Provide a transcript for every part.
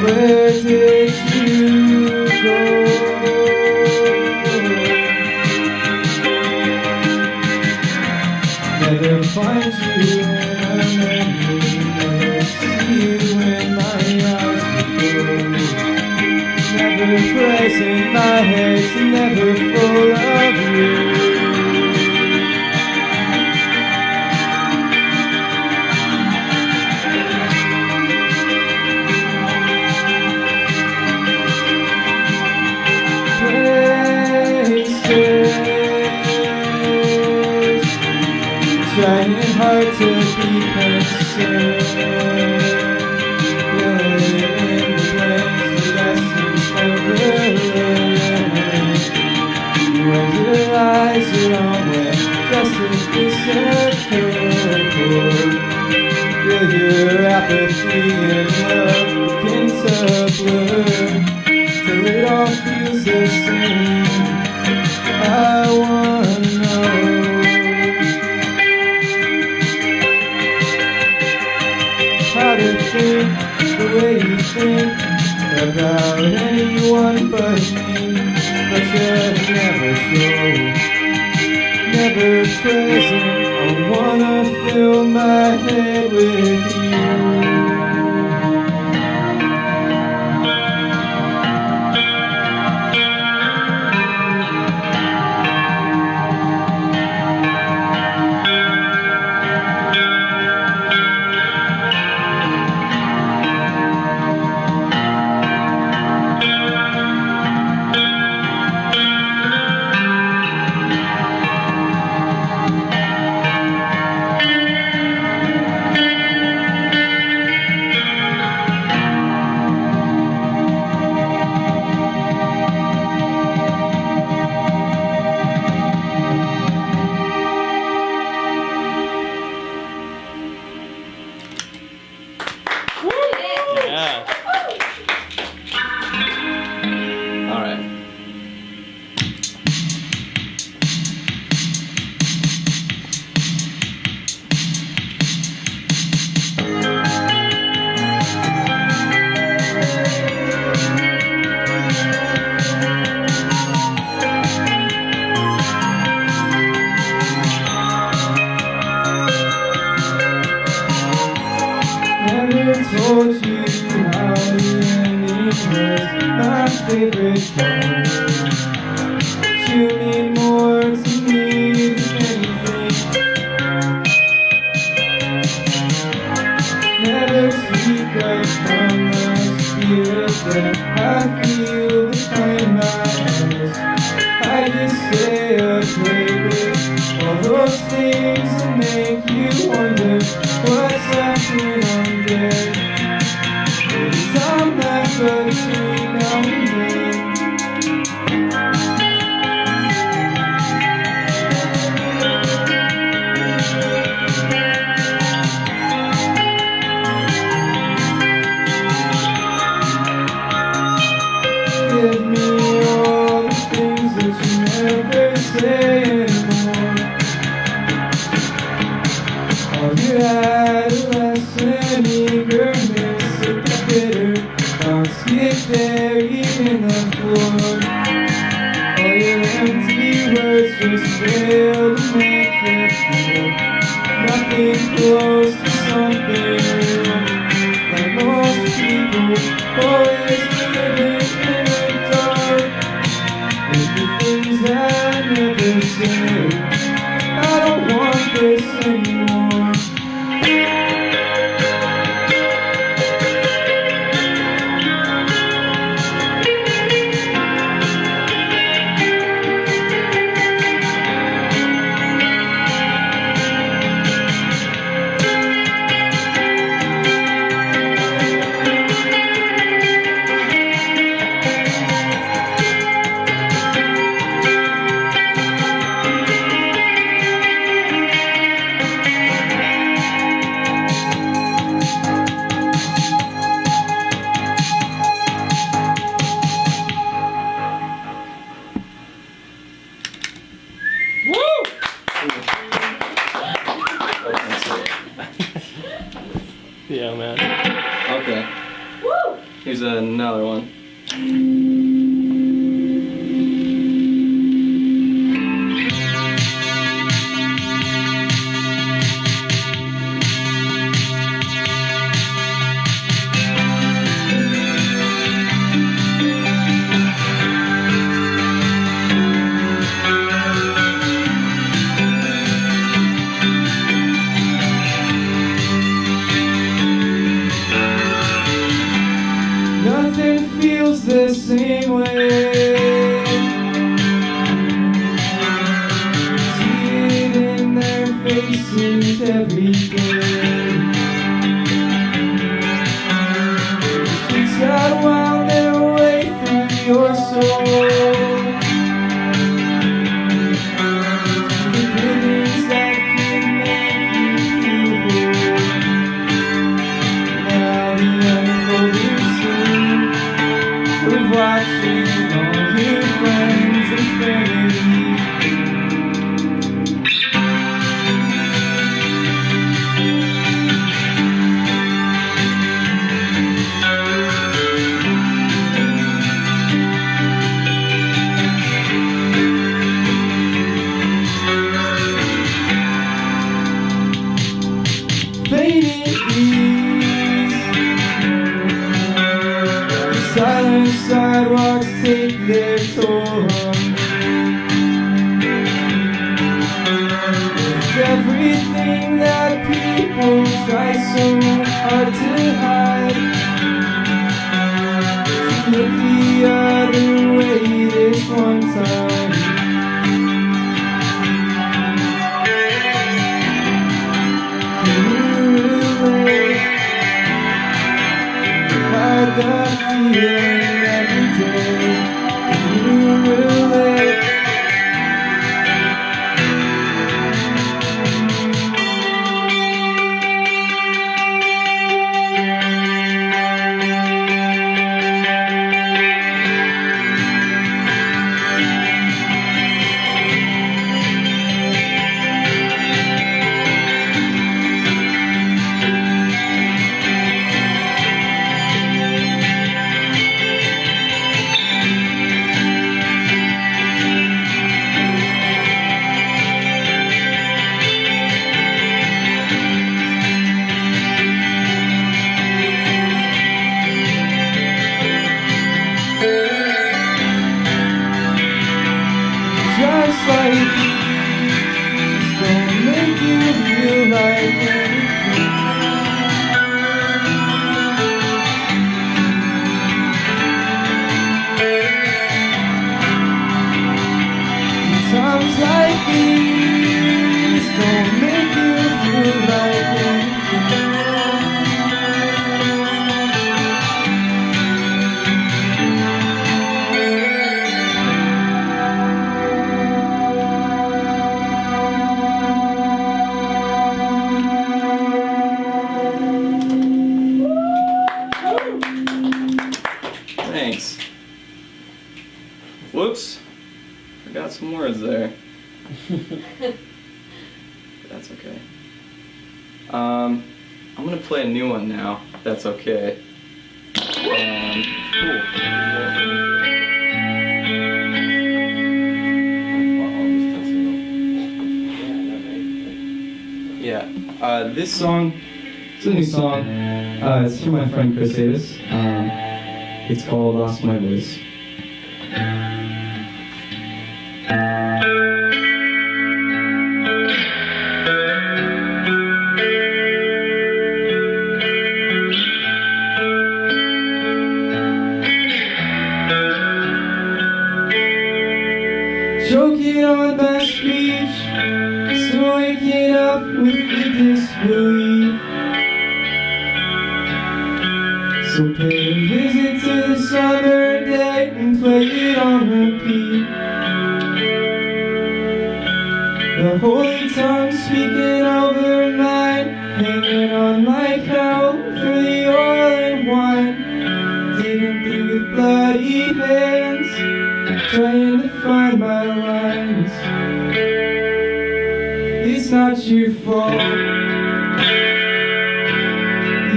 Where did you go? Never find you in a memory, never see you in my eyes before. Never present, my head's never full of you. Trying hard to be concerned, filling in the blanks, the lessons never learned. When your eyes are on when justice disappears, feel your apathy and love begin to blur, till it all feels the same. I wanna know how to think the way you think about anyone but me, but you're never sure, never present. I wanna fill my head with you. Told you how the ending was my favorite part. You mean more to me than anything. Never speak right from the spirit that I feel behind my eyes. I just stay up late with all those things that make you wonder what's happening under. Some left between now and then. Give me all the things that you never say anymore. All your adolescent eagerness, the bitter thoughts get buried in the floor. All your empty words just fail to make it feel nothing close to something real, like most Okay. Woo! Here's another one. Nothing feels the same way. See it in their faces every day. Streets that wound their way through your soul. The buildings that can make you feel whole. Now the unfolding scene. We're watching all your friends and family. Fading ease. The silent sidewalks take their toll on me. With everything that people try so hard to hide, look the other way this one time. Can you relate? Hide the feeling every day. Can you relate? Just like these don't make you feel like anything. Times like these don't make you feel like anything. Thanks. Whoops. Forgot some words there. That's okay. I'm gonna play a new one now. That's okay. Cool. Yeah. This song, it's a new song. It's from my friend Chris Davis. It's called Lost My Voice. Choking on my speech, still waking up with the disbelief. So pay a visit to the summer day and play it on repeat. The holy tongue speaking over mine, hanging on like hell for the oil and wine. Digging through with bloody hands, trying to find my lines. It's not your fault.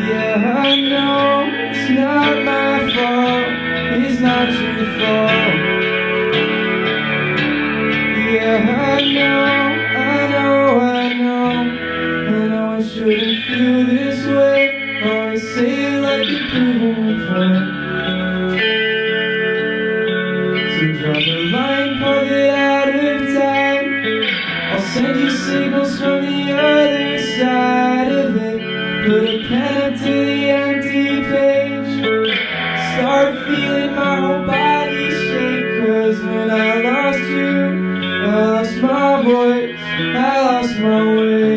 Yeah, I know. not my fault, it's not your fault. Yeah, I know I shouldn't feel this way. Always say it like you're proving a point. So drop a line, call it out of time. I'll send you signals from the other side of it. Put a pen up to the empty page. Start feeling my whole body shake. 'Cause when I lost you, I lost my voice, I lost my way,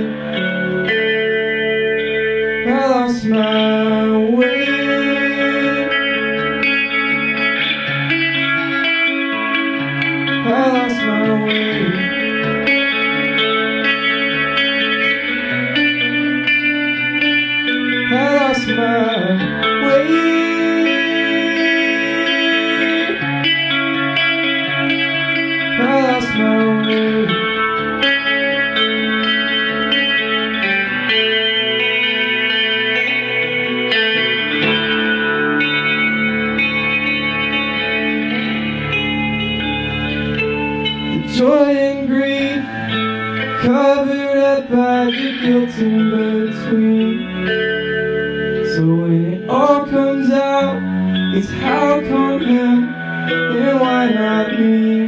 I lost my way. I lost my way. I lost my way. I lost my way. The joy and grief covered up by the guilt in between. So when it all comes out, it's how come him and why not me?